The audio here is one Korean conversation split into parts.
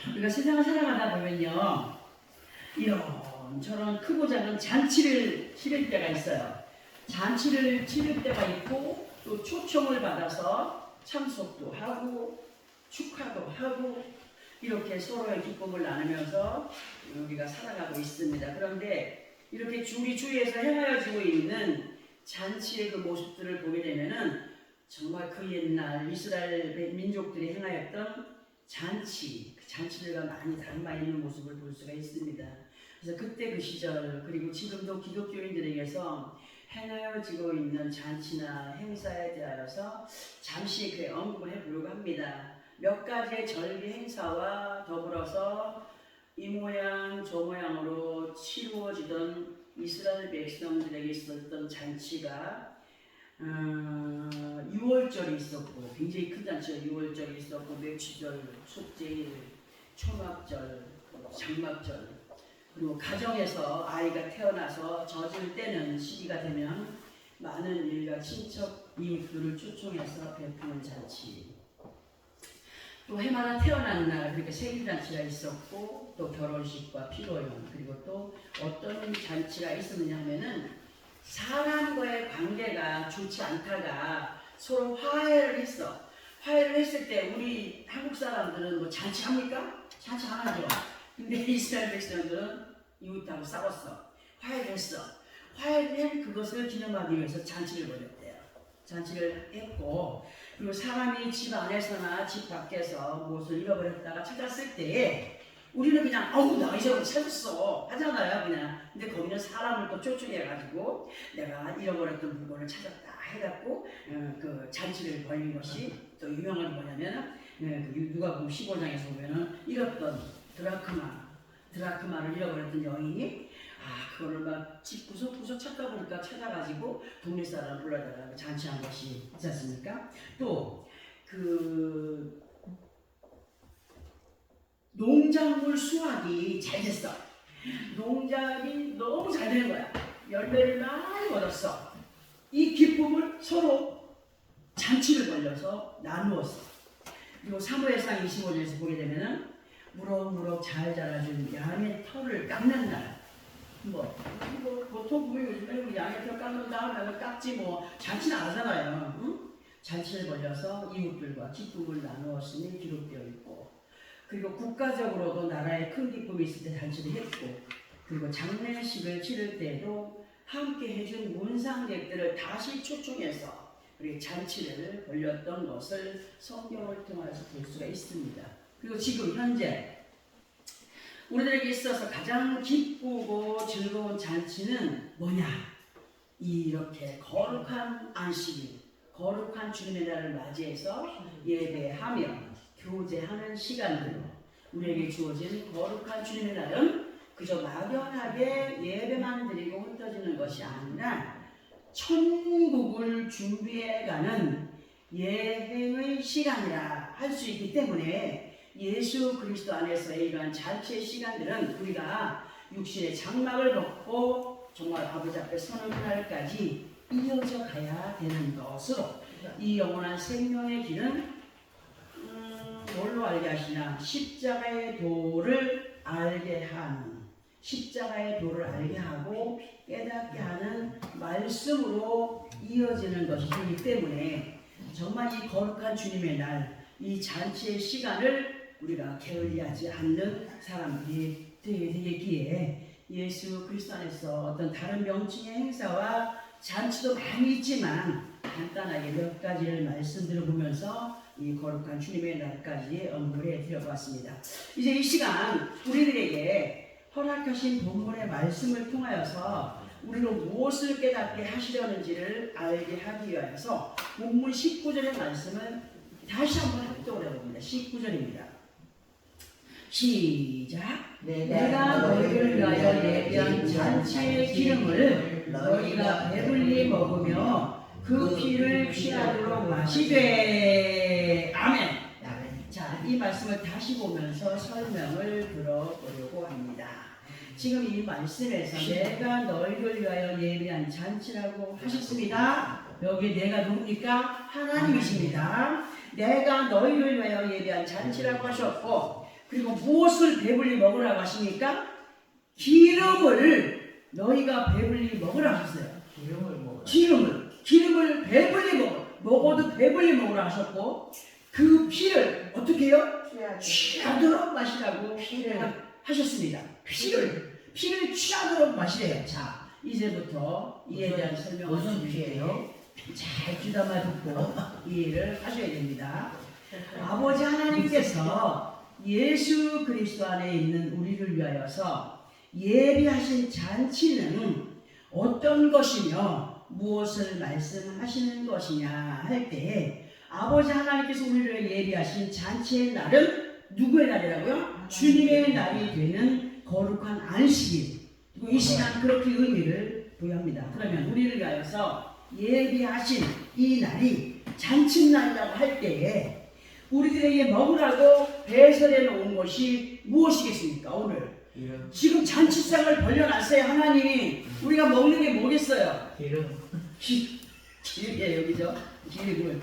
우리가 세상을 살아가다 보면요, 이런저런 크고 작은 잔치를 치를 때가 있어요. 잔치를 치를 때가 있고 또 초청을 받아서 참석도 하고 축하도 하고 이렇게 서로의 기쁨을 나누면서 우리가 살아가고 있습니다. 그런데 이렇게 우리 주위에서 행하여지고 있는 잔치의 그 모습들을 보게 되면은 정말 그 옛날 이스라엘 민족들이 행하였던 잔치, 그 잔치들과 많이 닮아있는 모습을 볼 수가 있습니다. 그래서 그때 그 시절 그리고 지금도 기독교인들에게서 행하여지고 있는 잔치나 행사에 대하여서 잠시 그 언급을 해보려고 합니다. 몇 가지의 절기 행사와 더불어서 이 모양 저 모양으로 치루어지던 이스라엘 백성들에게 있었던 잔치가 6월절이 있었고 굉장히 큰 잔치가 6월절이 있었고 멸치절, 속죄일, 초막절, 장막절 그리고 가정에서 아이가 태어나서 젖을 떼는 시기가 되면 많은 일가 친척 이웃들을 초청해서 베푸는 잔치 또 해마다 태어난 날 그렇게 생일잔치가 있었고 또 결혼식과 피로연 그리고 또 어떤 잔치가 있었느냐 하면은 사람과의 관계가 좋지 않다가 서로 화해를 했어. 화해를 했을 때 우리 한국 사람들은 뭐 잔치합니까? 잔치 안 하죠. 근데 이스라엘 백성들은 이웃하고 싸웠어. 화해를 했어. 화해를 한 그것을 기념하기 위해서 잔치를 벌였대요. 잔치를 했고 그리고 사람이 집 안에서나 집 밖에서 무엇을 잃어버렸다가 찾았을 때에 우리는 그냥 어우 나 이제 찾았어 하잖아요 그냥. 근데 거기는 사람을 또 초청해가지고 내가 잃어버렸던 물건을 찾았다 해갖고 그 잔치를 벌린 것이 또 유명한 뭐냐면 누가복음 15장에서 보면은 잃었던 드라크마를 잃어버렸던 여인이 그거를 막 집 구석구석 찾다 보니까 찾아가지고 동네 사람 불러다가 잔치한 것이 있지 않습니까? 또 그 농작물 수확이 잘 됐어. 농작이 너무 잘 되는 거야. 열매를 많이 얻었어. 이 기쁨을 서로 잔치를 벌려서 나누었어. 그리고 사무엘상 25절에서 보게 되면은 무럭무럭 잘 자라준 양의 털을 깎는 날. 보통 보면 요즘에 양의 털 깎는 다음에 깎지 뭐 잔치는 안 하잖아요. 응? 잔치를 벌려서 이웃들과 기쁨을 나누었으니 기록되어 있고 그리고 국가적으로도 나라에 큰 기쁨이 있을 때 잔치를 했고 그리고 장례식을 치를 때도 함께 해준 문상객들을 다시 초청해서 우리 잔치를 벌렸던 것을 성경을 통해서 볼 수가 있습니다. 그리고 지금 현재 우리들에게 있어서 가장 기쁘고 즐거운 잔치는 뭐냐? 이렇게 거룩한 안식일, 거룩한 주님의 날을 맞이해서 예배하며 교제하는 시간들로 우리에게 주어진 거룩한 주님의 날은 그저 막연하게 예배만 드리고 흩어지는 것이 아니라 천국을 준비해가는 예행의 시간이라 할 수 있기 때문에 예수 그리스도 안에서의 이러한 잔치의 시간들은 우리가 육신의 장막을 벗고 정말 아버지 앞에 서는 그날까지 이어져 가야 되는 것으로 이 영원한 생명의 길은 뭘로 알게 하시냐? 십자가의 도를 알게 하는 십자가의 도를 알게 하고 깨닫게 하는 말씀으로 이어지는 것이기 때문에 정말 이 거룩한 주님의 날, 이 잔치의 시간을 우리가 게을리하지 않는 사람들이 되기에 예수 그리스도 안에서 어떤 다른 명칭의 행사와 잔치도 많이 있지만 간단하게 몇 가지를 말씀드려보면서 이 거룩한 주님의 날까지 언급을 해드려보았습니다. 이제 이 시간 우리들에게 허락하신 본문의 말씀을 통하여서 우리로 무엇을 깨닫게 하시려는지를 알게 하기 위하여서 본문 19절의 말씀을 다시 한번 합독을 해봅니다. 19절입니다. 시작. 내가 너희를 위하여 예비한 잔치의 기름을 너희가 배불리 먹으며 그 피를 취하도록 마시되. 아멘. 자, 이 말씀을 다시 보면서 설명을 들어보려고 합니다. 지금 이 말씀에서 내가 너희를 위하여 예비한 잔치라고 하셨습니다. 여기 내가 누굽니까? 하나님이십니다. 내가 너희를 위하여 예비한 잔치라고 하셨고 그리고 무엇을 배불리 먹으라고 하십니까? 기름을 너희가 배불리 먹으라 하셨어요. 기름을 배불리 먹어도 배불리 먹으라 하셨고, 그 피를 어떻게 해요? 취하도록 마시라고 하셨습니다. 피를 취하도록 마시래요. 자, 이제부터 이에 대한 설명을 드릴게요. 잘 귀담아 듣고 이해를 하셔야 됩니다. 아버지 하나님께서 예수 그리스도 안에 있는 우리를 위하여서 예비하신 잔치는 어떤 것이며 무엇을 말씀하시는 것이냐 할 때, 아버지 하나님께서 우리를 예비하신 잔치의 날은 누구의 날이라고요? 주님의 날이 되는 거룩한 안식일. 그리고 이 시간 그렇게 의미를 부여합니다. 그러면 우리를 위하여서 예비하신 이 날이 잔칫날이라고 할 때에 우리들에게 먹으라고 배설해 놓은 것이 무엇이겠습니까? 오늘 지금 잔치상을 벌려놨어요. 하나님이. 우리가 먹는 게 뭐겠어요? 기름이에요. 여기죠? 기름을.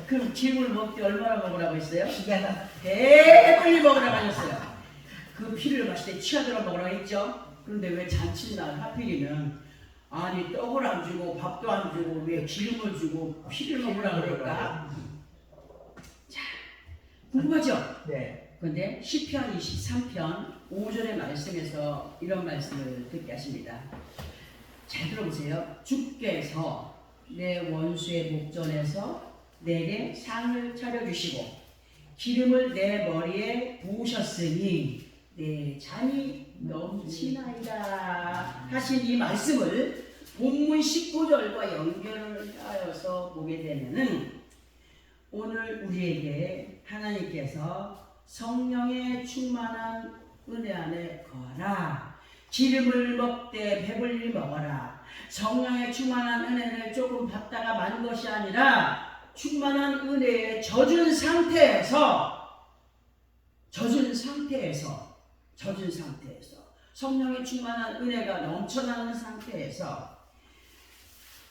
그럼 기름을 먹을 때 얼마나 먹으라고 했어요? 배불리 먹으라고 하셨어요. 그 피를 마실 때 취하도록 먹으라고 했죠? 그런데 왜 잔칫날 하필이면 아니 떡을 안 주고 밥도 안 주고 왜 기름을 주고 피를 먹으라고 그럴까? 자, 궁금하죠? 네. 그런데 시편 23편 5절의 말씀에서 이런 말씀을 듣게 하십니다. 잘 들어보세요. 주께서 내 원수의 목전에서 내게 상을 차려주시고 기름을 내 머리에 부으셨으니 내 잔이 넘치나이다 하신 이 말씀을 본문 19절과 연결을 하여서 보게 되면은, 오늘 우리에게 하나님께서 성령의 충만한 은혜 안에 거하라, 기름을 먹되 배불리 먹어라, 성령의 충만한 은혜를 조금 받다가 만 것이 아니라 충만한 은혜에 젖은 상태에서 성령의 충만한 은혜가 넘쳐나는 상태에서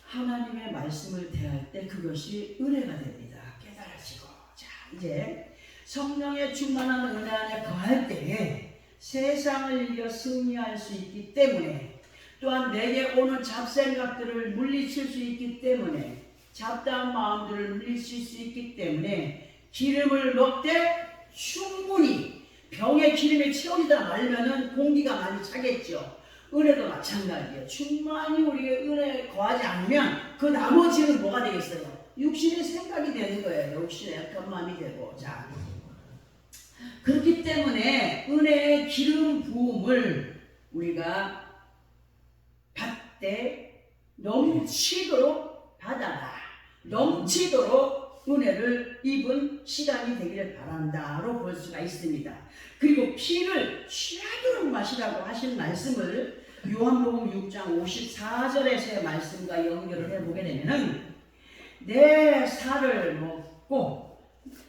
하나님의 말씀을 대할 때 그것이 은혜가 됩니다. 깨달으시고. 자, 이제 성령의 충만한 은혜 안에 거할 때에 세상을 이겨 승리할 수 있기 때문에, 또한 내게 오는 잡생각들을 물리칠 수 있기 때문에, 잡다한 마음들을 물리칠 수 있기 때문에 기름을 먹되 충분히 병에 기름이 채워지다 말면은 공기가 많이 차겠죠. 은혜도 마찬가지예요. 충만히 우리의 은혜에 거하지 않으면 그 나머지는 뭐가 되겠어요? 육신의 생각이 되는 거예요. 육신의 약한 마음이 되고. 자, 그렇기 때문에 은혜의 기름 부음을 우리가 받되 넘치도록 받아라, 넘치도록 은혜를 입은 시간이 되기를 바란다로 볼 수가 있습니다. 그리고 피를 취하도록 마시라고 하신 말씀을 요한복음 6장 54절에서의 말씀과 연결을 해보게 되면은, 내 살을 먹고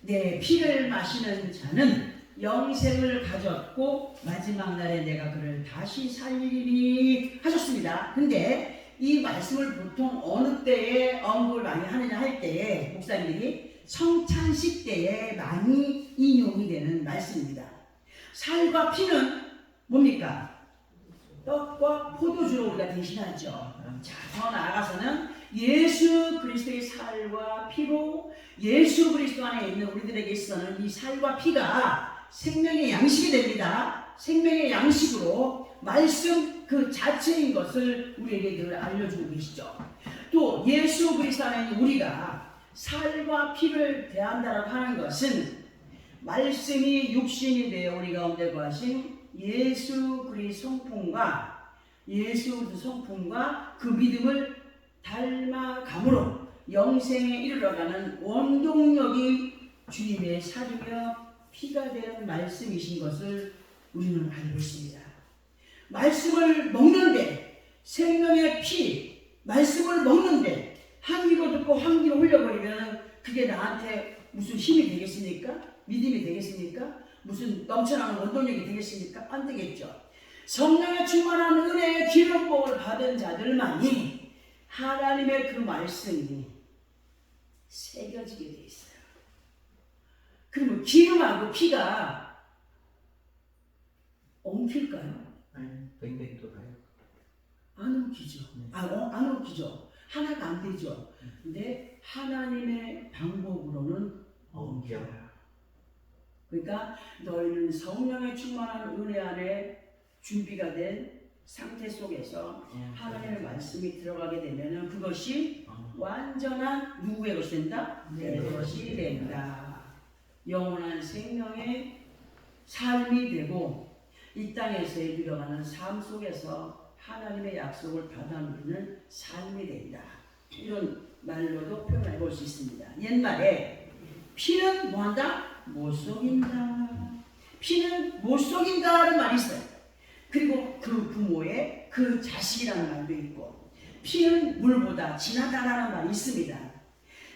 내 피를 마시는 자는 영생을 가졌고 마지막 날에 내가 그를 다시 살리리니 하셨습니다. 근데 이 말씀을 보통 어느 때에 언급을 많이 하느냐 할 때에 목사님들이 성찬식 때에 많이 인용이 되는 말씀입니다. 살과 피는 뭡니까? 떡과 포도주로 우리가 대신하죠. 자, 더 나아가서는 예수 그리스도의 살과 피로 예수 그리스도 안에 있는 우리들에게 있어서는 이 살과 피가 생명의 양식이 됩니다. 생명의 양식으로 말씀 그 자체인 것을 우리에게 늘 알려주고 계시죠. 또 예수 그리스도 안에 있는 우리가 살과 피를 대한다라고 하는 것은 말씀이 육신이 되어 우리 가운데 거하신 예수 그리스도 성품과 그 믿음을 닮아감으로 영생에 이르러가는 원동력이 주님의 살이며 피가 되는 말씀이신 것을 우리는 알고 있습니다. 말씀을 먹는데, 생명의 피, 말씀을 먹는데 한 귀로 듣고 한 귀로 흘려버리면 그게 나한테 무슨 힘이 되겠습니까? 믿음이 되겠습니까? 무슨 넘쳐나는 원동력이 되겠습니까? 안 되겠죠. 성령의 충만한 은혜의 기름 부음을 받은 자들만이 하나님의 그 말씀이 새겨지게 돼 있어요. 그러면 기름하고 피가 엉킬까요? 아니, 뱅뱅 돌아요. 안 엉키죠. 안 엉키죠. 하나가 안 되죠. 근데 하나님의 방법으로는 엉켜요. 그러니까 너희는 성령의 충만한 은혜 안에 준비가 된 상태 속에서 하나님의 말씀이 들어가게 되면 그것이 완전한 누구의 것이 된다? 내 것이 된다. 영원한 생명의 삶이 되고 이 땅에서의 누려가는 삶 속에서 하나님의 약속을 받아 누리는 삶이 된다. 이런 말로도 표현해 볼 수 있습니다. 옛말에 피는 뭐한다? 못 속인다. 피는 못 속인다는 말이 있어요. 그리고 그 부모의 그 자식이라는 말도 있고 피는 물보다 진하다라는 말이 있습니다.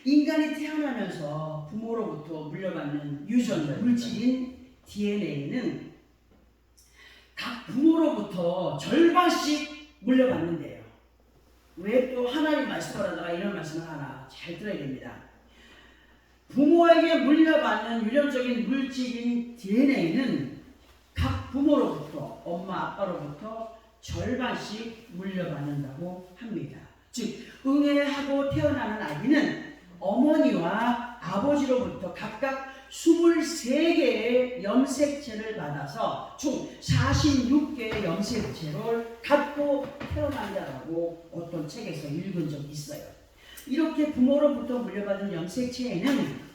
인간이 태어나면서 부모로부터 물려받는 유전 물질인 DNA는 각 부모로부터 절반씩 물려받는데요. 왜 또 하나님 말씀을 하다가 이런 말씀을 하나 잘 들어야 됩니다. 부모에게 물려받는 유전적인 물질인 DNA는 각 부모로부터 엄마 아빠로부터 절반씩 물려받는다고 합니다. 즉 응애하고 태어나는 아기는 어머니와 아버지로부터 각각 23개의 염색체를 받아서 총 46개의 염색체를 갖고 태어난다라고 어떤 책에서 읽은 적이 있어요. 이렇게 부모로부터 물려받은 염색체에는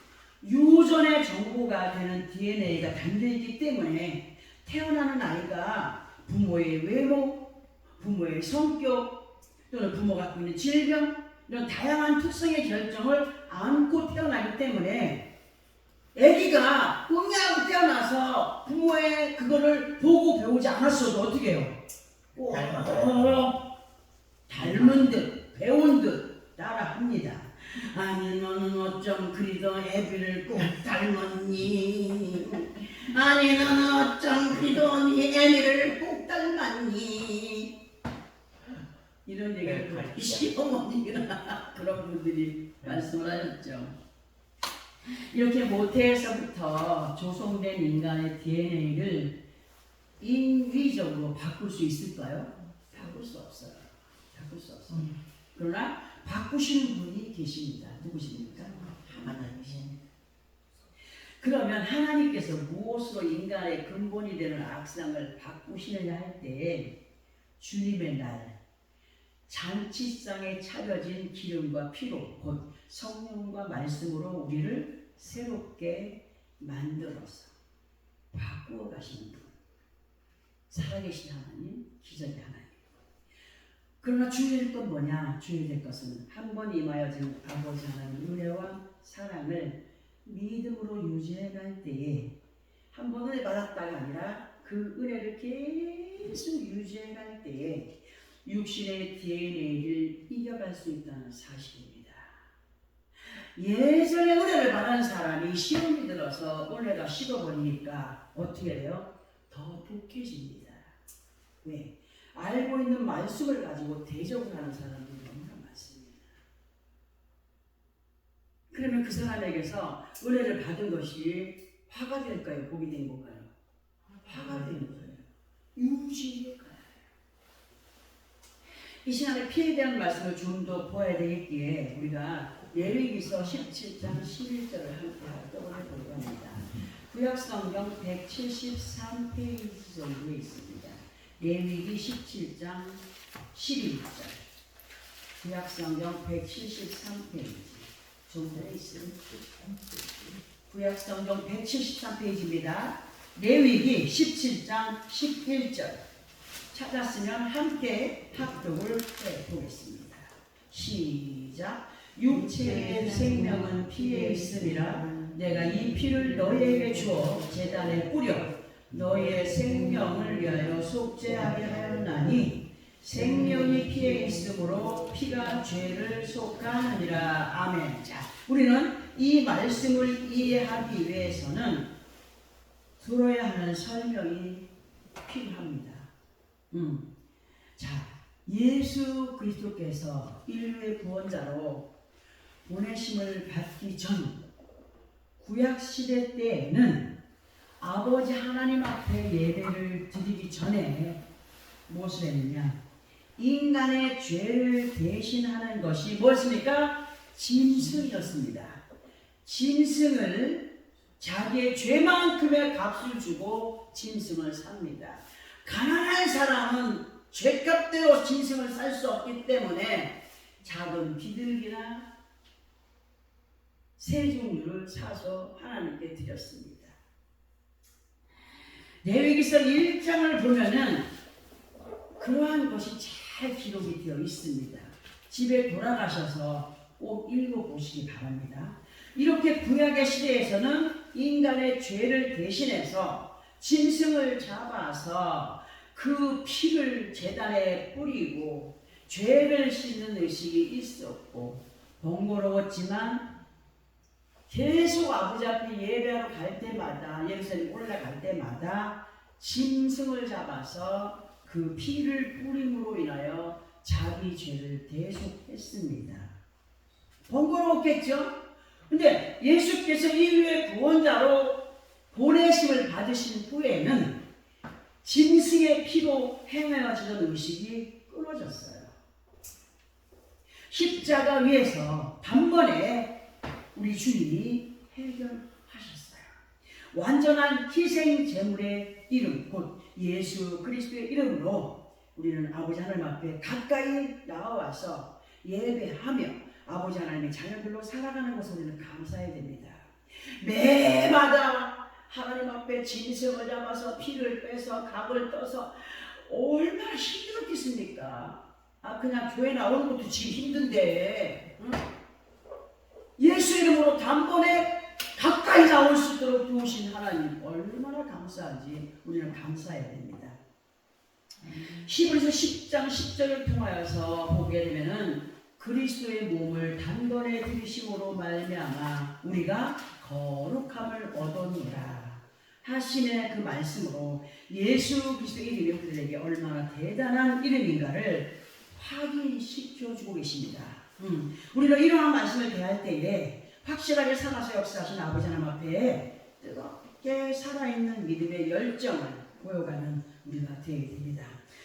유전의 정보가 되는 DNA가 담겨있기 때문에 태어나는 아이가 부모의 외모, 부모의 성격 또는 부모가 갖고 있는 질병 이런 다양한 특성의 결정을 안고 태어나기 때문에 아기가 응애하고 태어나서 부모의 그거를 보고 배우지 않았어도 어떻게 해요? 닮은 듯 배운 듯 따라합니다. 아니 너는 어쩜 그리도 애비를 꼭 닮았니? 아니 너는 어쩜 그리도 네 애비를 꼭 닮았니? 이런 얘기를 시어머니나 그런 분들이 말씀을 하셨죠. 이렇게 모태에서부터 조성된 인간의 DNA를 인위적으로 바꿀 수 있을까요? 바꿀 수 없어요. 바꿀 수 없어요. 그러나 바꾸시는 분이 계십니다. 누구십니까? 하나님이십니다. 그러면 하나님께서 무엇으로 인간의 근본이 되는 악상을 바꾸시느냐 할 때 주님의 날 잔치상에 차려진 기름과 피로 곧 성령과 말씀으로 우리를 새롭게 만들어서 바꾸어 가시는 분, 살아계신 하나님, 기적의 하나님. 그러나 주의될 건 뭐냐? 주의될 것은 한 번 임하여진 아버지 하나님의 은혜와 사랑을 믿음으로 유지해갈 때에 한 번 은혜 받았다가 아니라 그 은혜를 계속 유지해갈 때에 육신의 DNA를 이겨갈 수 있다는 사실입니다. 예전에 은혜를 받은 사람이 시험이 들어서 은혜가 식어버리니까 어떻게 돼요? 더 독해집니다. 왜? 알고 있는 말씀을 가지고 대적을 하는 사람들이 너무나 많습니다. 그러면 그 사람에게서 은혜를 받은 것이 화가 될까요? 복이 된 건가요? 화가 되는 거예요. 유지의 거예요. 이 시간에 피에 대한 말씀을 좀 더 보아야 되겠기에 우리가 레위기서 17장 11절을 함께 활동을 해보려고 합니다. 구약성경 173페이지 정도에 있습니다. 레위기 17장 11절 구약성경 173페이지 정도에 있습니다. 구약성경 173페이지입니다. 레위기 17장 11절 찾았으면 함께 합독을 해보겠습니다. 시작. 육체의 생명은 피에 있음이라 내가 이 피를 너희에게 주어 제단에 뿌려 너희의 생명을 위하여 속죄하게 하였나니 생명이 피에 있으므로 피가 죄를 속하느니라. 아멘. 자, 우리는 이 말씀을 이해하기 위해서는 들어야 하는 설명이 필요합니다. 자, 예수 그리스도께서 인류의 구원자로 보내심을 받기 전 구약 시대 때에는 아버지 하나님 앞에 예배를 드리기 전에 무엇을 했느냐? 인간의 죄를 대신하는 것이 무엇입니까? 짐승이었습니다. 짐승을 자기의 죄만큼의 값을 주고 짐승을 삽니다. 가난한 사람은 죄값대로 짐승을 살 수 없기 때문에 작은 비둘기나 새 종류를 사서 하나님께 드렸습니다. 레위기서 1장을 보면은 그러한 것이 잘 기록이 되어 있습니다. 집에 돌아가셔서 꼭 읽어보시기 바랍니다. 이렇게 구약의 시대에서는 인간의 죄를 대신해서 짐승을 잡아서 그 피를 제단에 뿌리고 죄를 씻는 의식이 있었고 번거로웠지만 계속 아버지 앞에 예배하러 갈 때마다 예루살렘 올라갈 때마다 짐승을 잡아서 그 피를 뿌림으로 인하여 자기 죄를 대속했습니다. 번거로웠겠죠? 근데 예수께서 인류의 구원자로 보내심을 받으신 후에는 짐승의 피로 행하여지던 의식이 끊어졌어요. 십자가 위에서 단번에 우리 주님이 해결하셨어요. 완전한 희생 제물의 이름, 곧 예수 그리스도의 이름으로 우리는 아버지 하나님 앞에 가까이 나와서 예배하며 아버지 하나님의 자녀들로 살아가는 것을 우리는 감사해야 됩니다. 매마다 하나님 앞에 짐승을 잡아서 피를 빼서 각을 떠서 얼마나 힘들었겠습니까? 그냥 교회 나오는 것도 지금 힘든데 예수 이름으로 단번에 가까이 나올 수 있도록 도우신 하나님 얼마나 감사한지 우리는 감사해야 됩니다. 히브리서 10장 10절을 통하여서 보게 되면은 그리스도의 몸을 단번에 들이심으로 말미암아 우리가 거룩함을 얻었노라 하심의 그 말씀으로 예수 그리스도의 이름이 우리에게 얼마나 대단한 이름인가를 확인시켜주고 계십니다. 우리가 이러한 말씀을 대할 때에 확실하게 살아서 역사하신 아버지 하나님 앞에 뜨겁게 살아있는 믿음의 열정을 보여가는 우리가 되어야 됩니다.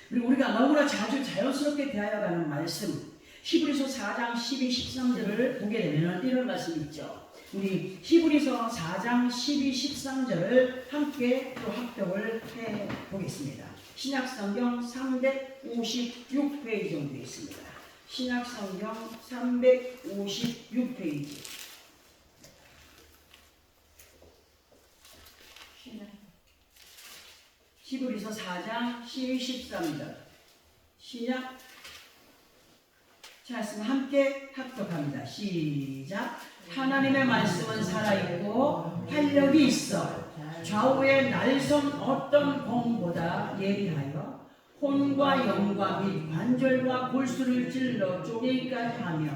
그리고 우리가 너무나 자주 자연스럽게 대하여가는 말씀 히브리서 4장 12, 13절을 보게 되면 이런 말씀이 있죠. 우리 히브리서 4장 12, 13절을 함께 또 합독을 해보겠습니다. 신약성경 356페이지 정도 있습니다. 신약성경 356페이지. 히브리서 4장 12, 13절. 신약 자, 말씀 함께 합독합니다. 시작. 하나님의 말씀은 살아있고 활력이 있어 좌우의 날선 어떤 검보다 예리하여 혼과 영과 및 관절과 골수를 찔러 쪼개기까지 하며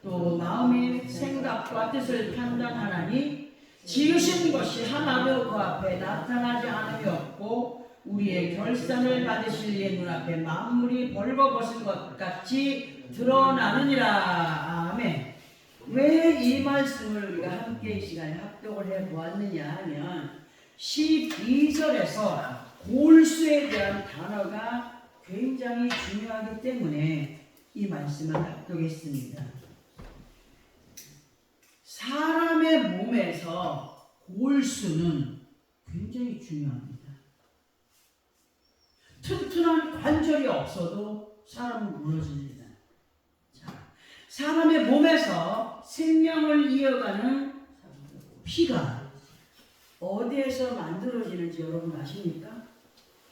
또 마음의 생각과 뜻을 판단하나니 지으신 것이 하나도 그 앞에 나타나지 않음이 없고 우리의 결산을 받으실 이의 눈앞에 만물이 벌거벗은 것 같이 드러나느니라. 아멘. 왜 이 말씀을 우리가 함께 이 시간에 합독을 해보았느냐 하면 12절에서 골수에 대한 단어가 굉장히 중요하기 때문에 이 말씀을 합독했습니다. 사람의 몸에서 골수는 굉장히 중요합니다. 튼튼한 관절이 없어도 사람은 무너집니다. 사람의 몸에서 생명을 이어가는 피가 어디에서 만들어지는지 여러분 아십니까?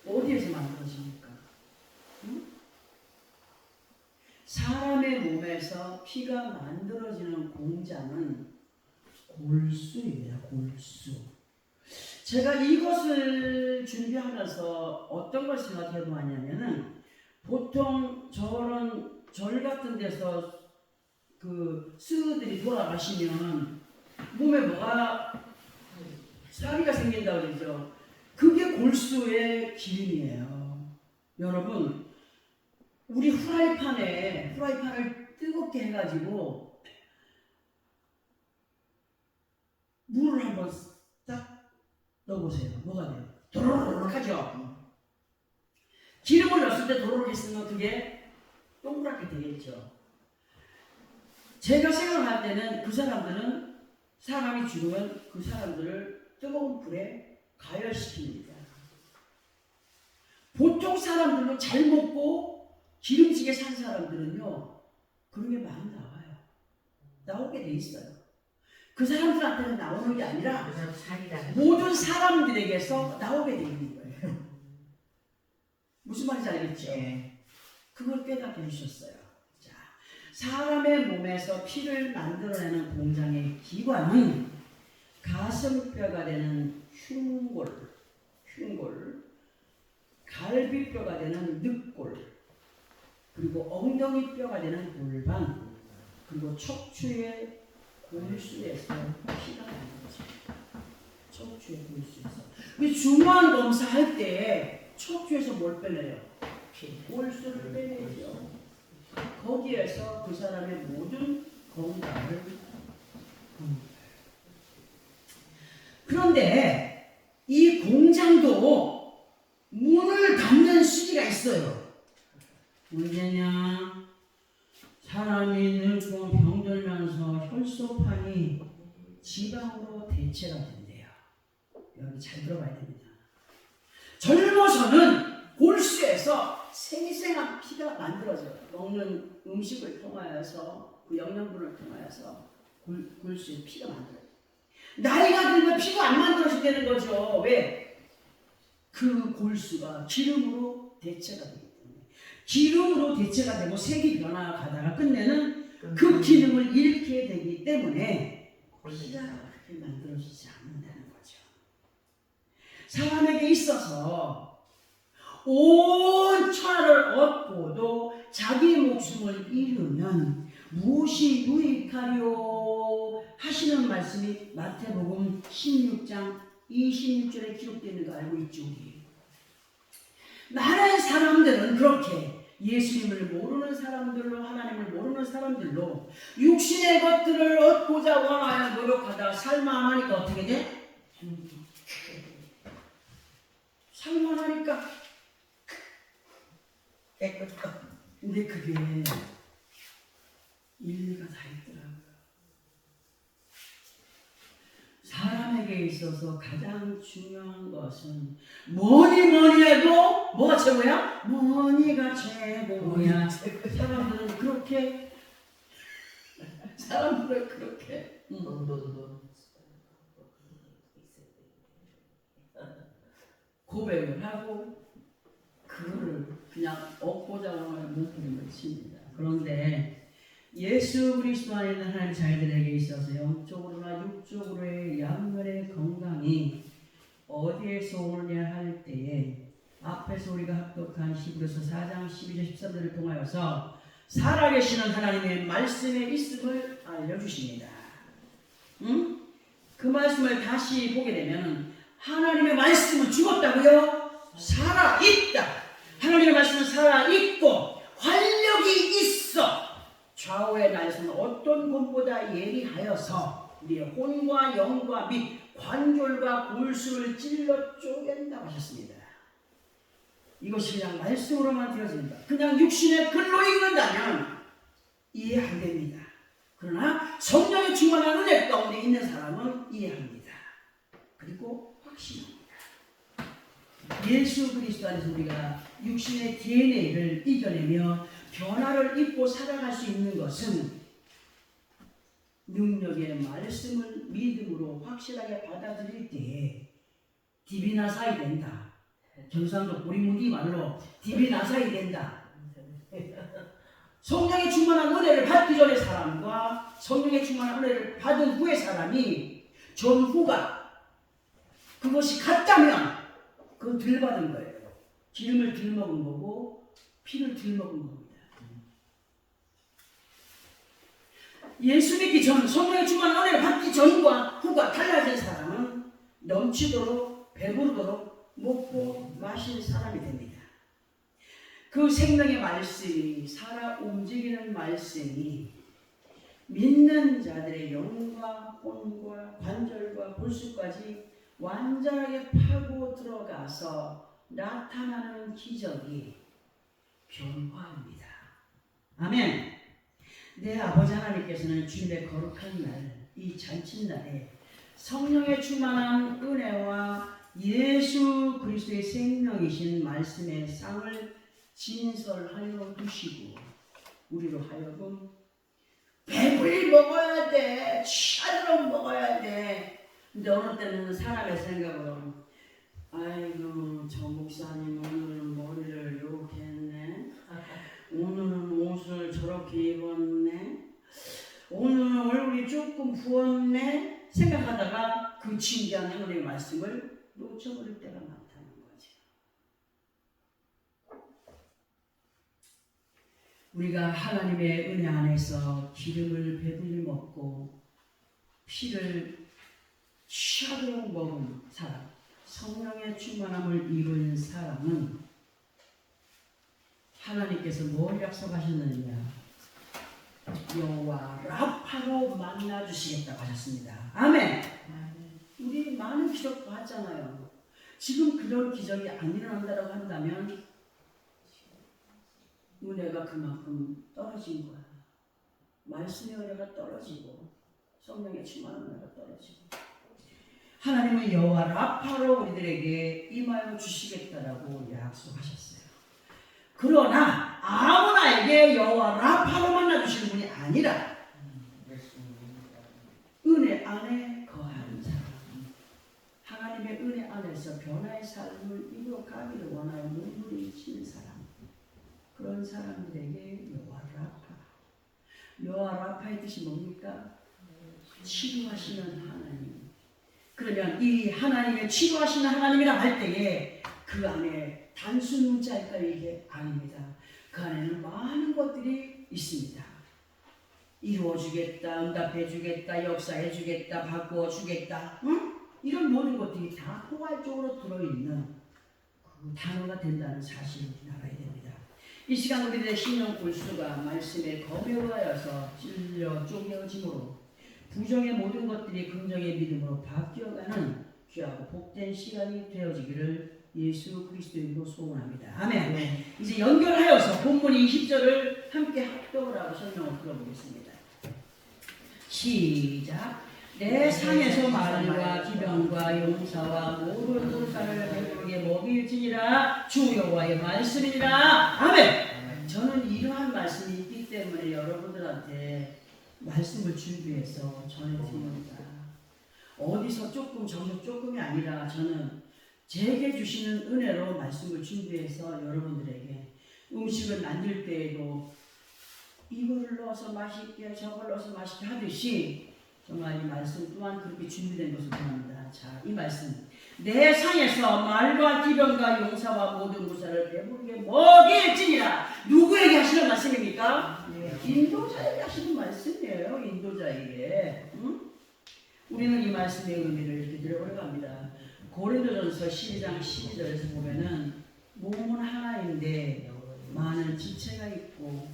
어디에서 만들어집니까? 사람의 몸에서 피가 만들어지는 공장은 골수입니다. 골수. 제가 이것을 준비하면서 어떤 걸 생각해 보았냐면은 보통 저런 절 같은 데서 그 스들이 돌아가시면 몸에 뭐가 사리가 생긴다고 그러죠. 그게 골수의 기름이에요. 여러분, 우리 후라이팬을 뜨겁게 해가지고 물을 한번 딱 넣어보세요. 뭐가 돼요? 도로록 하죠. 기름을 넣었을 때 도로록 했으면 그게 동그랗게 되겠죠. 제가 생각할 때는 그 사람들은 사람이 죽으면 그 사람들을 뜨거운 불에 가열시킵니다. 보통 사람들은 잘 먹고 기름지게 산 사람들은요, 그런 게 많이 나와요. 나오게 돼 있어요. 그 사람들한테는 나오는 게 아니라 모든 사람들에게서 나오게 돼 있는 거예요. 무슨 말인지 알겠죠? 예. 그걸 깨닫게 해주셨어요. 자, 사람의 몸에서 피를 만들어내는 공장의 기관은 가슴뼈가 되는 흉골, 갈비뼈가 되는 늑골, 그리고 엉덩이뼈가 되는 골반, 그리고 척추의 골수에서 피가 나는 거죠. 척추의 골수에서. 우리 중요한 검사할 때 척추에서 뭘 빼내요? 골수를 빼내죠. 거기에서 그 사람의 모든 건강을 그런데 이 공장도 문을 닫는 시기가 있어요. 언제냐? 사람이 늙고 병들면서 혈소판이 지방으로 대체가 된대요. 여기 잘 들어봐야 됩니다. 젊어서는 골수에서 생생한 피가 만들어져요. 먹는 음식을 통하여서 그 영양분을 통하여서 골수에 피가 만들어요. 나이가 들면 피가 안 만들어지는 거죠. 왜? 그 골수가 기름으로 대체가 되기 때문에. 기름으로 대체가 되고 색이 변화가다가 끝내는 그 기능을 잃게 되기 때문에 피가 그렇게 만들어지지 않는다는 거죠. 사람에게 있어서 온 천하를 얻고도 자기 목숨을 잃으면 무엇이 유익하려 하시는 말씀이 마태복음 16장 26절에 기록되어 있는 거 알고 있죠? 우리 많은 사람들은 그렇게 예수님을 모르는 사람들로, 하나님을 모르는 사람들로 육신의 것들을 얻고자 원하여 노력하다가 살만하니까 어떻게 돼? 살만하니까 근데 그게 일리가 다 있더라고요. 사람에게 있어서 가장 중요한 것은 뭐니 해도 뭐가 최고야? 뭐니가 최고야. 사람들은 그렇게 고백을 하고 그거를 그냥 얻고자 하는 몸부림을 칩니다. 그런데 예수 그리스도 안에 있는 하나님 자녀들에게 있어서 영적으로나 육적으로의 양면의 건강이 어디에서 오느냐 할 때에 앞에서 우리가 합독한 히브리서 4장 12절 13절을 통하여서 살아계시는 하나님의 말씀에 있음을 알려주십니다. 그 말씀을 다시 보게 되면 하나님의 말씀은 죽었다고요? 살아있다. 하나님의 말씀은 살아있고 활력이 있어. 좌우의 날선 어떤 것보다 예리하여서 우리의 혼과 영과 및 관절과 골수를 찔러 쪼갠다고 하셨습니다. 이것이 그냥 말씀으로만 들어집니다. 그냥 육신의 글로 읽는다면 이해 안 됩니다. 그러나 성령의 충만한 은혜 가운데 있는 사람은 이해합니다. 그리고 확신합니다. 예수 그리스도 안에서 우리가 육신의 DNA를 이겨내며 변화를 입고 살아갈 수 있는 것은 능력의 말씀을 믿음으로 확실하게 받아들일 때에 디비나사이 된다. 경상도 보리무디 말로 디비나사이 된다. 성령의 충만한 은혜를 받기 전의 사람과 성령의 충만한 은혜를 받은 후의 사람이 전후가 그것이 같다면 그건 덜 받은 거예요. 기름을 덜 먹은 거고 피를 덜 먹은 겁니다. 예수 믿기 전, 성령의 충만한 은혜를 받기 전과 후가 달라진 사람은 넘치도록 배부르도록 먹고 마실 사람이 됩니다. 그 생명의 말씀이 살아 움직이는 말씀이 믿는 자들의 영과 혼과 관절과 골수까지 완전하게 파고 들어가서 나타나는 기적이 변화입니다. 아멘. 내 아버지 하나님께서는 주님의 거룩한 날, 이 잔칫날에 성령의 충만한 은혜와 예수 그리스도의 생명이신 말씀의 쌍을 진설하여 두시고 우리로 하여금 배불리 먹어야 돼, 취하도록 먹어야 돼. 근데 어느 때는 사람의 생각으로 아이고 저 목사님 오늘은 머리를 이렇게 했네, 오늘은 옷을 저렇게 입었네, 오늘은 얼굴이 조금 부었네 생각하다가 그 진지한 하나님의 말씀을 놓쳐버릴 때가 많다는 거죠. 우리가 하나님의 은혜 안에서 기름을 배불리 먹고 피를 취하도록 먹은 사람, 성령의 충만함을 입은 사람은 하나님께서 뭘 약속하셨느냐, 여호와 라파로 만나주시겠다고 하셨습니다. 아멘. 우리 많은 기적 봤잖아요. 지금 그런 기적이 안 일어난다고 한다면 은혜가 그만큼 떨어진 거야. 말씀의 은혜가 떨어지고 성령의 충만한 은혜가 떨어지고, 하나님은 여호와 라파로 우리들에게 임하여 주시겠다라고 약속하셨어요. 그러나 아무나에게 여호와 라파로 만나주시는 분이 아니라 은혜 안에 거하는 사람, 하나님의 은혜 안에서 변화의 삶을 이루어가기를 원하여 몸부림치는 사람, 그런 사람들에게 여호와 라파. 여호와 라파의 뜻이 뭡니까? 치료하시는 하나님. 그러면 이 하나님의 치료하시는 하나님이라 할 때에 그 안에 단순 문자일까요? 이게 아닙니다. 그 안에는 많은 것들이 있습니다. 이루어주겠다, 응답해주겠다, 역사해주겠다, 바꾸어주겠다, 응? 이런 모든 것들이 다 포괄적으로 들어있는 그 단어가 된다는 사실을 알아야 됩니다. 이 시간 우리들의 신령 골수가 말씀에 거부하여서 찔려 쪼개어짐으로 부정의 모든 것들이 긍정의 믿음으로 바뀌어가는 귀하고 복된 시간이 되어지기를 예수 그리스도의 이름으로 소원합니다. 아멘. 네. 이제 연결하여서 본문 20절을 함께 합독을 하고 설명을 들어보겠습니다. 시작. 내 상에서 말과 기병과 용사와 모든 군사를 배부르게 먹일지니라 주 여호와의 말씀이니라. 아멘. 저는 이러한 말씀이 있기 때문에 여러분들한테 말씀을 준비해서 전해드립니다. 어디서 조금 저기서 조금이 아니라 저는 제게 주시는 은혜로 말씀을 준비해서 여러분들에게 음식을 만들 때에도 이거를 넣어서 맛있게 저걸 넣어서 맛있게 하듯이 정말 이 말씀 또한 그렇게 준비된 것을 보합니다. 자, 이 말씀. 내 상에서 말과 기병과 용사와 모든 군사를 배부르게 먹일지니라. 누구에게 하시는 말씀입니까? 인도자에게 하시는 말씀이에요. 인도자에게. 응? 우리는 이 말씀의 의미를 이렇게 들어보려 합니다. 고린도전서 12장 12절에서 보면은 몸은 하나인데 많은 지체가 있고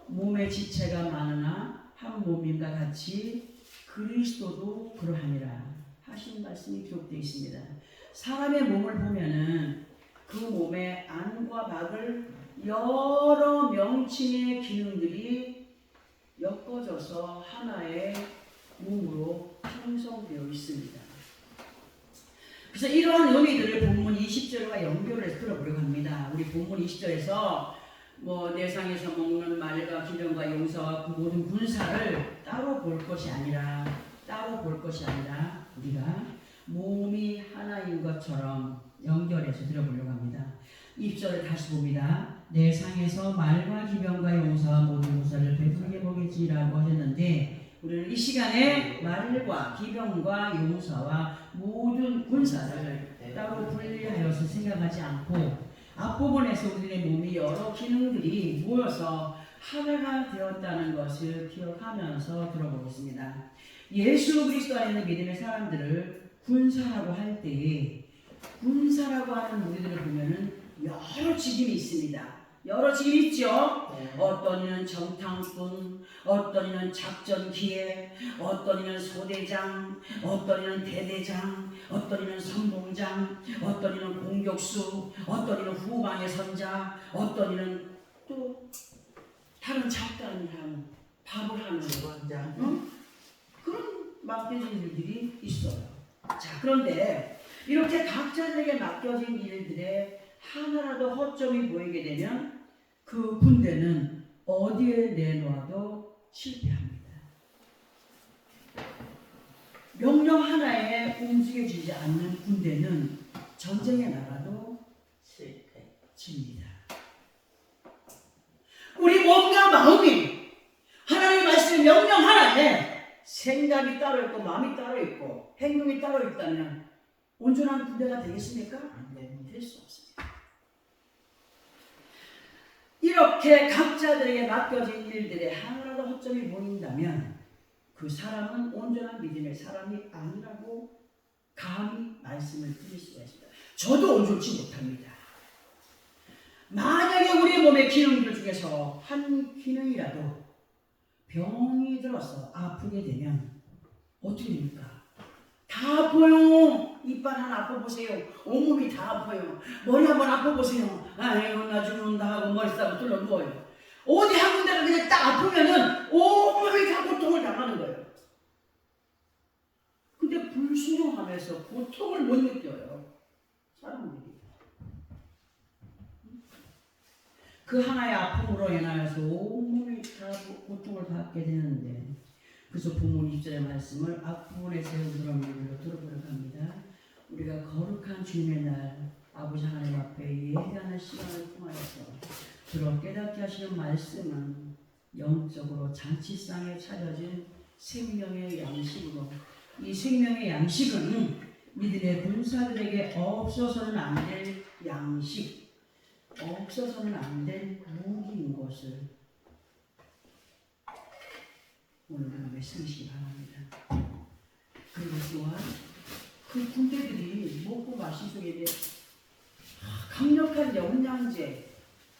몸의 지체가 많으나 한 몸임과 같이 그리스도도 그러하니라 하신 말씀이 기록되어 있습니다. 사람의 몸을 보면은 그 몸의 안과 밖을 여러 명칭의 기능들이 엮어져서 하나의 몸으로 형성되어 있습니다. 그래서 이러한 의미들을 본문 20절과 연결해서 들어보려고 합니다. 우리 본문 20절에서 내상에서 먹는 말과 기병과 용사와 그 모든 군사를 따로 볼 것이 아니라 우리가 몸이 하나인 것처럼 연결해서 들어보려고 합니다. 20절을 다시 봅니다. 내 상에서 말과 기병과 용사와 모든 군사를 배부르게 먹일지라고 하셨는데, 우리는 이 시간에 말과 기병과 용사와 모든 군사를 따로 분리하여서 생각하지 않고 앞부분에서 우리의 몸이 여러 기능들이 모여서 하나가 되었다는 것을 기억하면서 들어보겠습니다. 예수 그리스도 안에 있는 믿음의 사람들을 군사라고 할 때에 군사라고 하는 우리들을 보면은 여러 직임이 있습니다. 여러 직임 있죠. 네. 어떤 이는 정탐꾼, 어떤 이는 작전기획, 어떤 이는 소대장, 어떤 이는 대대장, 어떤 이는 선봉장, 어떤 이는 공격수, 어떤 이는 후방의 선자, 어떤 이는 또 다른 작단이랑 밥을 하는 주관장. 응? 그런 맡겨진 일들이 있어요. 자, 그런데 이렇게 각자들에게 맡겨진 일들에 하나라도 허점이 보이게 되면 그 군대는 어디에 내놓아도 실패합니다. 명령 하나에 움직여지지 않는 군대는 전쟁에 나가도 실패. 집니다. 우리 몸과 마음이 하나님의 말씀 명령 하나에 생각이 따로 있고 마음이 따로 있고 행동이 따로 있다면 온전한 군대가 되겠습니까? 안 됩니다. 될 수 없습니다. 이렇게 각자들에게 맡겨진 일들에 하나라도 허점이 보인다면 그 사람은 온전한 믿음의 사람이 아니라고 감히 말씀을 드릴 수가 있습니다. 저도 온전치 못합니다. 만약에 우리 몸의 기능들 중에서 한 기능이라도 병이 들어서 아프게 되면 어떻게 됩니까? 다 아파요. 이빨 하나 아파보세요. 온몸이 다 아파요. 머리 한번 아파보세요. 아이고 나 죽는다 하고 머리 싸고 뚫려 누워요. 어디 한 군데가 그냥 딱 아프면은 온몸이 다 고통을 당하는 거예요. 근데 불순종하면서 고통을 못 느껴요. 사람들이. 그 하나의 아픔으로 인하여서 온몸이 다 고통을 받게 되는데 그래서 본문 2절의 말씀을 앞부분에 세우도록 들어보려고 합니다. 우리가 거룩한 주님의 날 아버지 하나님 앞에 예배하는 시간을 통하여서 들어 깨닫게 하시는 말씀은 영적으로 잔치상에 차려진 생명의 양식으로 이 생명의 양식은 믿음의 군사들에게 없어서는 안 될 양식, 없어서는 안 될 무기인 것을 오늘 밤에 쓰시기 바랍니다. 그리고 또한 그 군대들이 먹고 마신 속에 강력한 영양제,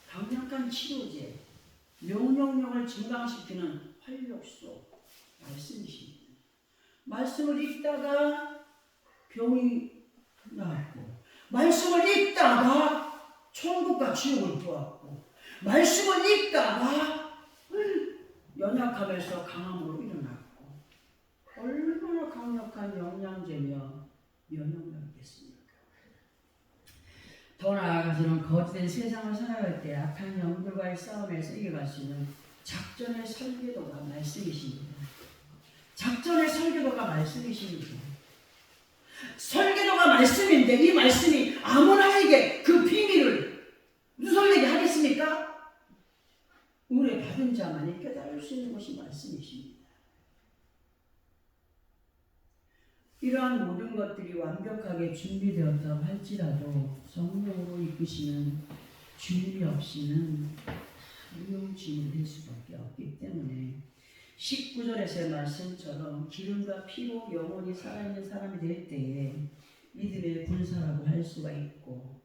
강력한 치료제, 명령력을 증강시키는 활력소 말씀이십니다. 말씀을 읽다가 병이 나았고 말씀을 읽다가 천국과 지옥을 보았고 말씀을 읽다가 연약하면서 강함으로 일어났고 얼마나 강력한 영양제며 면역력이겠습니까? 더 나아가서는 거짓된 세상을 살아갈 때 악한 영들과의 싸움에서 이겨갈 수 있는 작전의 설계도가 말씀이십니다. 작전의 설계도가 말씀이십니다. 설계도가 말씀인데 이 말씀이 아무나에게 그 비밀을 누설내게 하겠습니까? 은혜 받은 자만이 깨달을 수 있는 것이 말씀이십니다. 이러한 모든 것들이 완벽하게 준비되었다고 할지라도 성령으로 이끄시는 주님이 없이는 무용지물이 될 수밖에 없기 때문에 19절에서의 말씀처럼 기름과 피로 영원히 살아있는 사람이 될 때에 믿음의 군사라고 할 수가 있고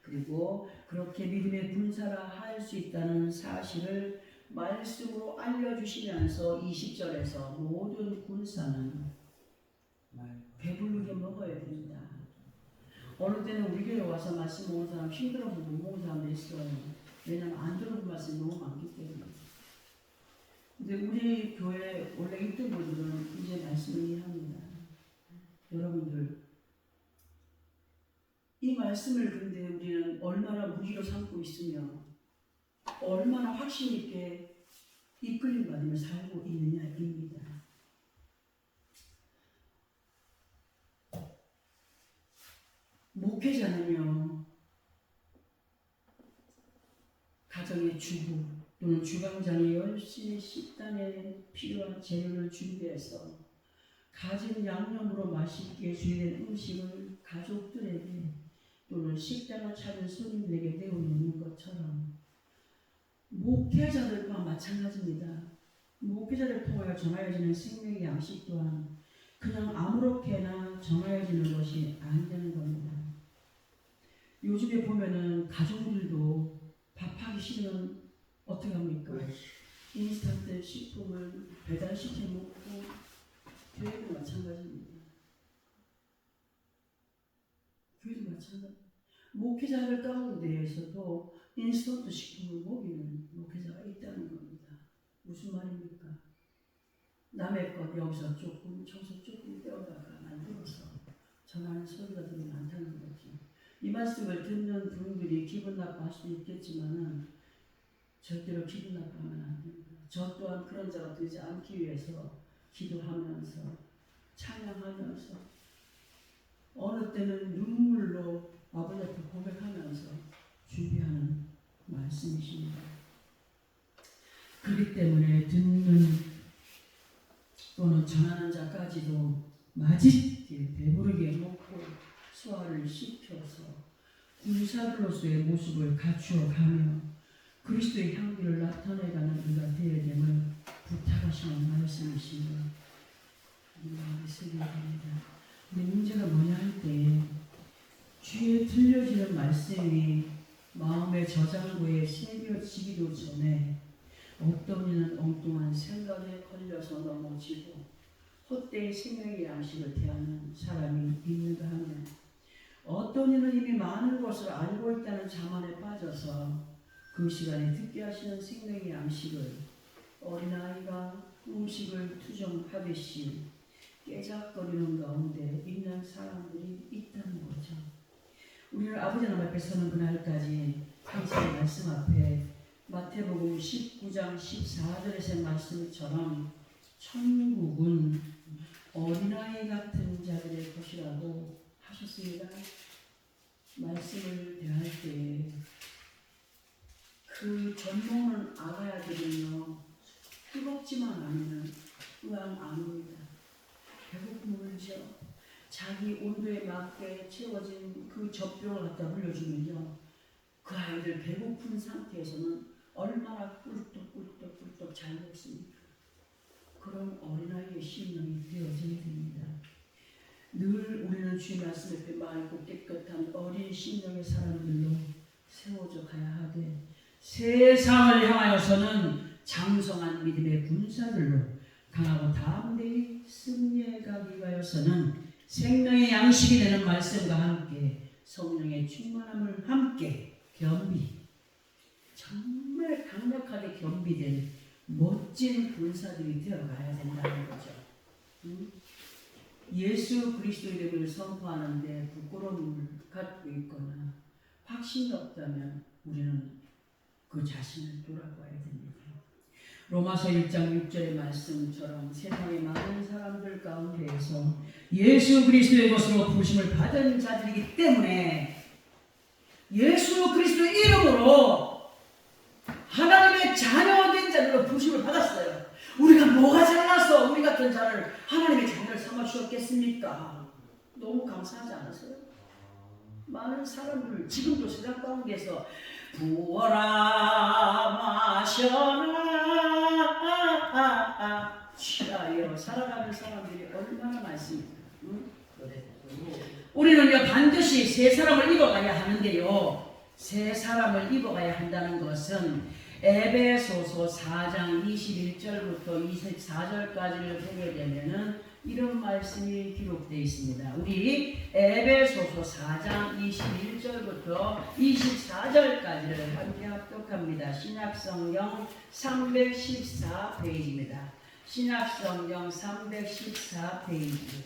그리고 그렇게 믿음의 군사라 할 수 있다는 사실을 말씀으로 알려주시면서 20절에서 모든 군사는 배부르게 먹어야 된다. 어느 때는 우리 교회 와서 말씀 먹는 사람 힘들어서 못 먹는 사람도 있어요. 왜냐하면 안 들어본 말씀이 너무 많기 때문에. 근데 우리 교회 원래 있던 분들은 이제 말씀을 이해합니다. 여러분들 이 말씀을 근데 우리는 얼마나 무기로 삼고 있으며 얼마나 확신 있게 이끌림 받으며 살고 있느냐입니다. 목회자는요 가정의 주부 또는 주방장이 열심히 식단에 필요한 재료를 준비해서 가진 양념으로 맛있게 준비된 음식을 가족들에게 또는 식당을 찾은 손님들에게 내어놓는 것처럼 목회자들과 마찬가지입니다. 목회자를 통하여 전하여지는 생명의 양식 또한 그냥 아무렇게나 전하여지는 것이 아니라는 겁니다. 요즘에 보면은 가정들도 밥하기 싫으면 어떻게 합니까? 인스턴트 식품을 배달시켜 먹고 교회도 마찬가지입니다. 교회도 마찬가지. 목회자들 가운데에서도 인스턴트 식품을 먹이는 목회자가 있다는 겁니다. 무슨 말입니까? 남의 것 여기서 조금 청소 조금 떼어다가 만들어서 전하는 소리가 되게 많다는 거죠. 이 말씀을 듣는 분들이 기분 나빠할 수도 있겠지만은 절대로 기분 나빠하면 안 됩니다. 저 또한 그런 자가 되지 않기 위해서 기도하면서 찬양하면서 어느 때는 눈물로 아버지 앞에 고백하면서 준비하는 말씀이십니다. 그렇기 때문에 듣는 또는 전하는 자까지도 맛있게 배부르게 먹고 소화를 시켜서 군사들로서의 모습을 갖추어가며 그리스도의 향기를 나타내가는 우리가 되어야 됨을 부탁하시는 말씀이십니다. 이 마음이 쓰게 됩니다. 근데 문제가 뭐냐 할 때 귀에 들려지는 말씀이 마음의 저장고에 새겨지기도 전에 어떤 이는 엉뚱한 생각에 걸려서 넘어지고 헛되이 생명의 양식을 대하는 사람이 있는가 하면 어떤 이는 이미 많은 것을 알고 있다는 자만에 빠져서 그 시간에 듣게 하시는 생명의 양식을 어린아이가 음식을 투정하듯이 깨작거리는 가운데 있는 사람들이 있다는 거죠. 우리는 아버지 하나님 앞에 서는 그날까지 항상 말씀 앞에 마태복음 19장 14절에서의 말씀처럼 천국은 어린아이 같은 자들의 것이라고 하셨습니다. 말씀을 대할 때 그 전모는 알아야 되거든요. 뜨겁지만 않으면 의안 안 옵니다. 배고픔을 울죠. 자기 온도에 맞게 채워진 그 젖병을 갖다 흘려주면요. 그 아이들 배고픈 상태에서는 얼마나 꿀떡꿀떡꿀떡 잘 먹습니까? 그런 어린아이의 심령이 되어져야 됩니다. 늘 우리는 주의 말씀 앞에 맑고 깨끗한 어린 심령의 사람들로 세워져 가야 하되 세상을 향하여서는 장성한 믿음의 군사들로 강하고 담대히 승리해 가기 위하여서는 생명의 양식이 되는 말씀과 함께 성령의 충만함을 함께 겸비 정말 강력하게 겸비된 멋진 군사들이 되어가야 된다는 거죠. 예수 그리스도 이름을 선포하는데 부끄러움을 갖고 있거나 확신이 없다면 우리는 그 자신을 돌아봐야 됩니다. 로마서 1장 6절의 말씀처럼 세상의 많은 사람들 가운데에서 예수 그리스도의 것으로 부르심을 받은 자들이기 때문에 예수 그리스도의 이름으로 하나님의 자녀된 자들로 부르심을 받았어요. 우리가 뭐가 잘나서 우리 같은 자를 하나님의 자녀를 삼아 주셨겠습니까? 너무 감사하지 않으세요? 많은 사람들 지금도 세상 가운데서 부어라 마셔라 취하여 살아가는 사람들이 얼마나 많습니까? 우리는요 반드시 새 사람을 입어가야 하는데요, 새 사람을 입어가야 한다는 것은 에베소서 4장 21절부터 24절까지를 보게 되면은 이런 말씀이 기록되어 있습니다. 우리 에베소서 4장 21절부터 24절까지를 함께 합독합니다. 신약성경 314페이지입니다. 신약성경 314페이지.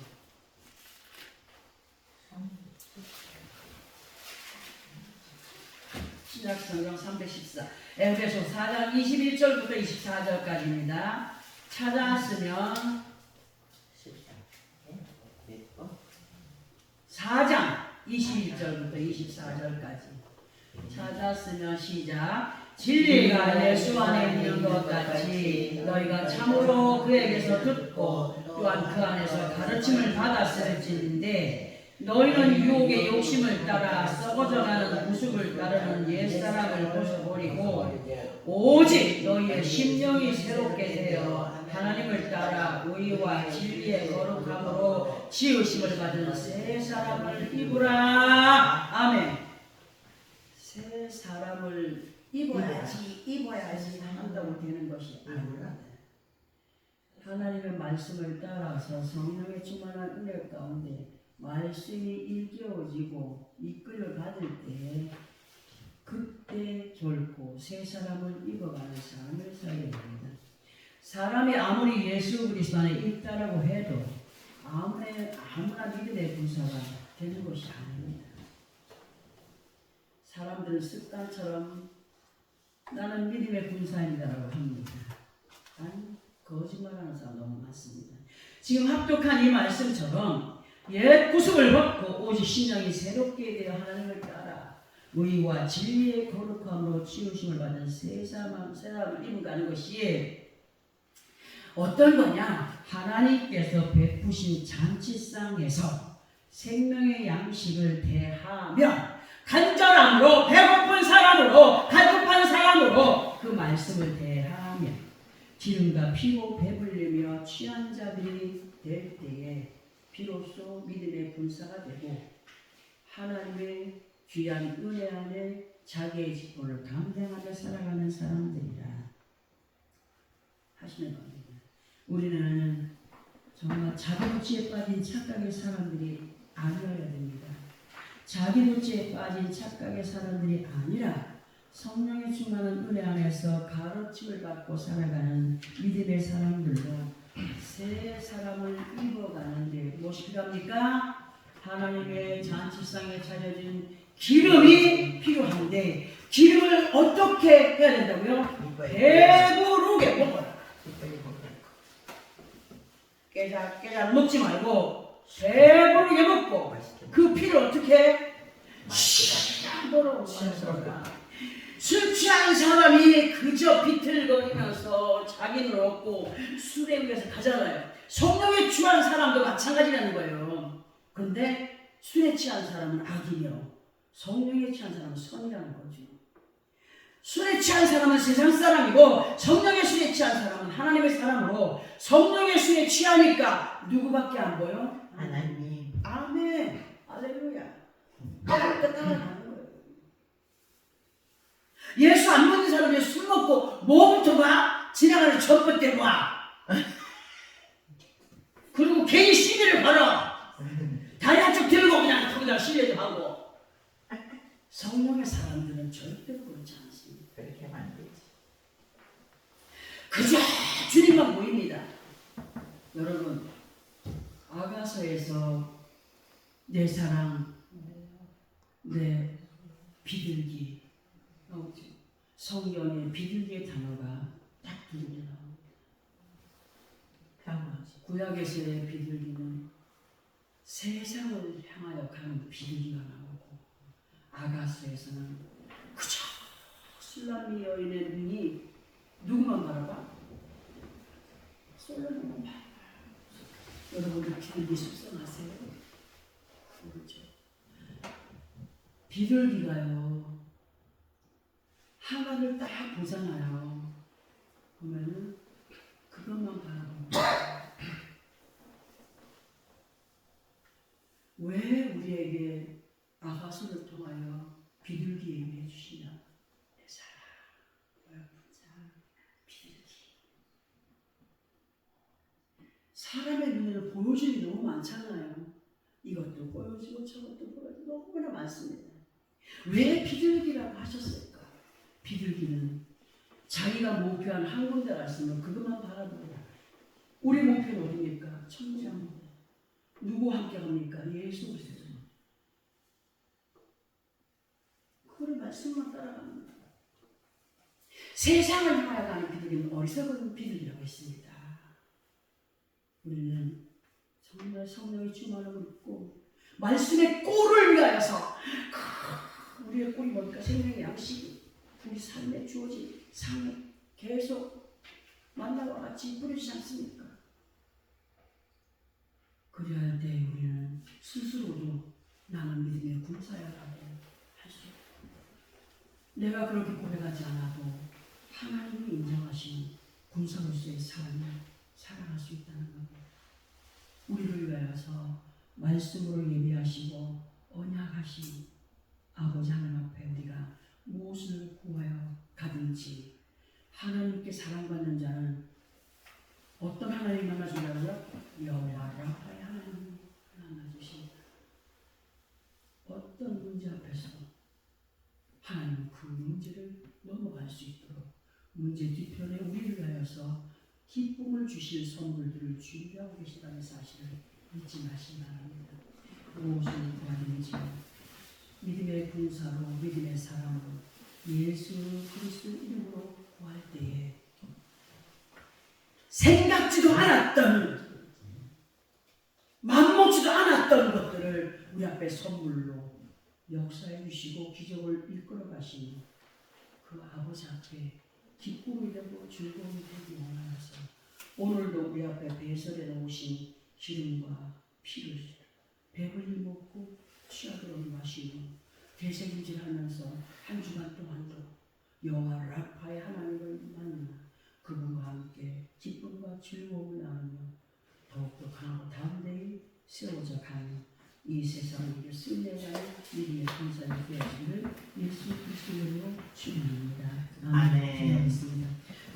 신약성경 314 에베소 4장 21절부터 24절까지입니다. 찾아왔으면 4장 21절부터 24절까지 찾았으면 시작. 진리가 예수 안에 있는 것 같이 너희가 참으로 그에게서 듣고 또한 그 안에서 가르침을 받았을진데 너희는 유혹의 욕심을 따라 썩어져가는 구습을 따르는 옛사람을 벗어버리고 오직 너희의 심령이 새롭게 되어 하나님을 따라 의와 진리의 거룩함으로 지으심을 받은 새 사람을 입으라. 아멘. 새 사람을 입어야지 한다고 되는 것이 아니라 하나님의 말씀을 따라서 성령의 충만한 은혜 가운데 말씀이 일깨워지고 이끌어 받을 때 그때 결코 새 사람을 입어가는 삶을 살게 됩니다. 사람이 아무리 예수 그리스도 안에 있다라고 해도 아무나 믿음의 군사가 되는 것이 아닙니다. 사람들은 습관처럼 나는 믿음의 군사입니다라고 합니다. 아니, 거짓말하는 사람 너무 많습니다. 지금 합독한 이 말씀처럼 옛 구속을 벗고 오직 신령이 새롭게 되어 하나님을 따라 의와 진리의 거룩함으로 치유심을 받은 새 사람을 입어가는 것이 어떤 거냐? 하나님께서 베푸신 잔치상에서 생명의 양식을 대하며 간절함으로 배고픈 사람으로 가급한 사람으로 그 말씀을 대하며 기름과 피로 배불리며 취한 자들이 될 때에 비로소 믿음의 군사가 되고 하나님의 귀한 은혜 안에 자기의 직분을 감당하며 살아가는 사람들이라 하시는 겁니다. 우리는 정말 자기도취에 빠진 착각의 사람들이 아니어야 됩니다. 자기도취에 빠진 착각의 사람들이 아니라 성령의 충만한 은혜 안에서 가르침을 받고 살아가는 믿음의 사람들로 새 사람을 입어가는데 무엇이 필요합니까? 하나님의 잔치상에 차려진 기름이 필요한데 기름을 어떻게 해야 된다고요? 배부르게 먹어라. 깨작 먹지 말고 배부르게 먹고 그 피를 어떻게 취하도록 하소서. 술 취한 사람이 그저 비틀거리면서 자기는 없고 술에 위해서 가잖아요. 성령에 취한 사람도 마찬가지라는 거예요. 그런데 술에 취한 사람은 악이며 성령에 취한 사람은 선이라는 거죠. 술에 취한 사람은 세상 사람이고 성령의 술에 취한 사람은 하나님의 사람으로 성령의 술에 취하니까 누구밖에 안 보여? 하나님. 아멘. 할렐루야. 그러니까 따라가는 거예요. 예수 안 믿는 사람이 술 먹고 뭐부터 봐? 지나가는 전봇대 봐. 그리고 괜히 시비를 걸어. 다리 한쪽 들고 그냥 거기다 시비도 하고. 성령의 사람들은 절대 그렇지 않습니다. 그렇게 만들지. 그저 주님만 보입니다. 여러분, 아가서에서 내 사랑, 내 비둘기 나오죠. 성경에 비둘기의 단어가 딱 두 개 나옵니다. 구약에서의 비둘기는 세상을 향하여 가는 비둘기가 나오고 아가서에서는 그저 술람미 여인의 눈이 누구만 바라봐? 솔로몬만 바라봐. 여러분들 비둘기 속성하세요? 그렇죠. 비둘기가요 하나를 딱 보잖아요. 그러면은 그것만 바라봅니다. 왜 우리에게 아가서를 통하여 비둘기 얘기해 주시냐? 내 사랑, 어여쁜 비둘기. 사람의 눈에는 보여주는 게 너무 많잖아요. 이것도 보여주고 저것도 보여주고 너무나 많습니다. 왜 비둘기라고 하셨을까? 비둘기는 자기가 목표한 한 군데 갔으면 그것만 바라보고 우리 목표는 어디입니까? 천국입니다. 누구와 함께 갑니까? 예수 그리스도. 그의 말씀만 따라갑니다. 세상을 향하여 가는 비둘기는 어리석은 비둘기라고 했습니다. 우리는 정말 성령의 충만함을 입고 말씀의 꼴을 위하여서 우리의 꼴이 뭘까? 생명의 양식이 우리 삶에 주어진 상에 계속 만나와 같이 뿌려지지 않습니까? 그래야 할 때 우리는 스스로도 나는 믿음의 군사야라고 할 수 있고 내가 그렇게 고백하지 않아도 하나님이 인정하신 군사로서의 삶을 살아갈 수 있다는 겁니다. 우리를 위하여서 말씀으로 예비하시고 언약하신 아버지 하나님 앞에 우리가 사랑받는 자는 어떤 하나님 만나주냐고요? 여호와 라파의 하나님 만나주신다. 어떤 문제 앞에서 하나님 그 문제를 넘어갈 수 있도록 문제 뒤편에 우리를 위하여서 기쁨을 주실 선물들을 준비하고 계시다는 사실을 잊지 마시기 바랍니다. 무엇을 구하는지 믿음의 군사로 믿음의 사람으로 예수 그리스도 이름으로 구할 때에 생각지도 않았던 맘먹지도 않았던 것들을 우리 앞에 선물로 역사해 주시고 기적을 이끌어 가시는 그 아버지 앞에 기쁨이 되고 즐거움이 되기 원하여서 오늘도 우리 앞에 배설해 놓으신 기름과 피를 배불리 먹고 취하도록 마시고 되새김질하면서 한 주간 동안도 여호와 라파의 하나님을 만나 그분과 함께 기쁨과 즐거움을 나누며 더욱더 강하고 담대히 세워져 가는 이 세상을 이겨 승리하는 믿음의 군사가 되어지기를 예수 그리스도 이름으로 축원합니다. 아멘.